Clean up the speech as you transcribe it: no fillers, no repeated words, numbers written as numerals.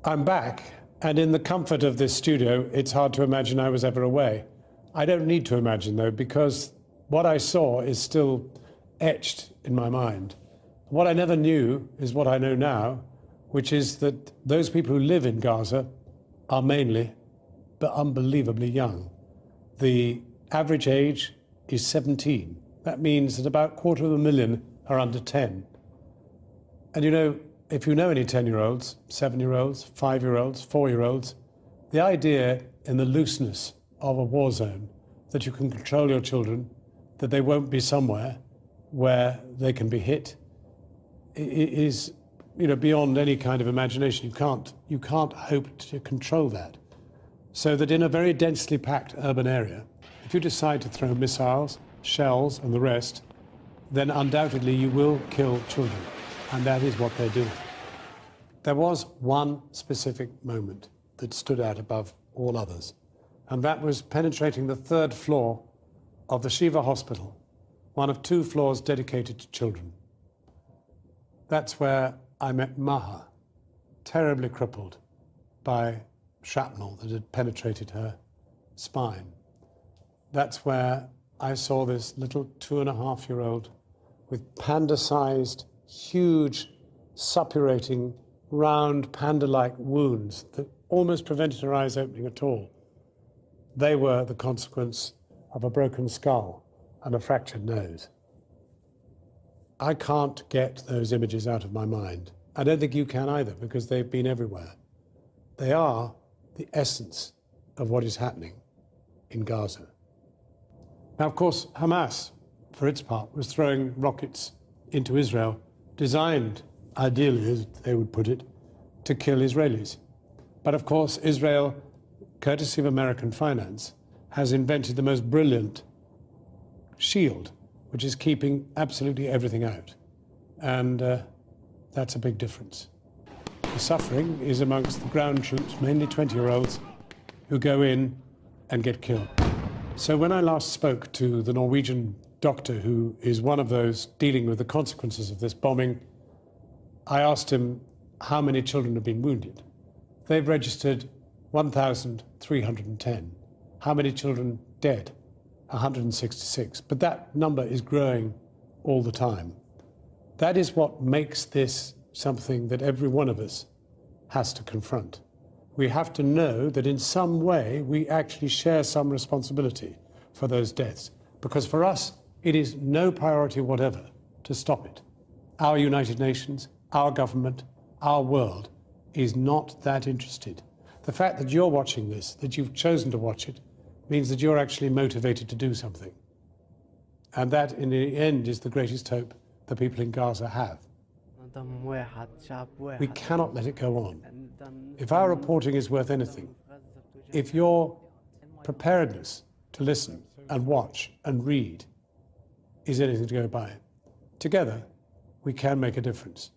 I'm back, and in the comfort of this studio, it's hard to imagine I was ever away. I don't need to imagine, though, because what I saw is still etched in my mind. What I never knew is what I know now, which is that those people who live in Gaza are mainly, but unbelievably young. The average age is 17. That means that about 250,000 are under 10. And you know, if you know any 10-year-olds, 7-year-olds, 5-year-olds, 4-year-olds, the idea in the looseness of a war zone that you can control your children, that they won't be somewhere where they can be hit, is, you know, beyond any kind of imagination. You can't hope to control that. So that in a very densely packed urban area, if you decide to throw missiles, shells and the rest, then undoubtedly you will kill children. And that is what they're doing. There was one specific moment that stood out above all others, and that was penetrating the 3rd floor of the Shiva Hospital, one of 2 floors dedicated to children. That's where I met Maha, terribly crippled by shrapnel that had penetrated her spine. That's where I saw this little 2.5-year-old with panda-sized, huge, suppurating, round, panda-like wounds that almost prevented her eyes opening at all. They were the consequence of a broken skull and a fractured nose. I can't get those images out of my mind. I don't think you can either, because they've been everywhere. They are the essence of what is happening in Gaza. Now, of course, Hamas, for its part, was throwing rockets into Israel, designed, ideally, as they would put it, to kill Israelis. But of course, Israel, courtesy of American finance, has invented the most brilliant shield, which is keeping absolutely everything out. And that's a big difference. The suffering is amongst the ground troops, mainly 20-year-olds, who go in and get killed. So when I last spoke to the Norwegian doctor who is one of those dealing with the consequences of this bombing, I asked him how many children have been wounded. They've registered 1,310. How many children dead? 166. But that number is growing all the time. That is what makes this something that every one of us has to confront. We have to know that in some way we actually share some responsibility for those deaths, because for us it is no priority whatever to stop it. Our United Nations, our government, our world is not that interested. The fact that you're watching this, that you've chosen to watch it, means that you're actually motivated to do something. And that, in the end, is the greatest hope the people in Gaza have. We cannot let it go on. If our reporting is worth anything, if your preparedness to listen and watch and read is anything to go by, together we can make a difference.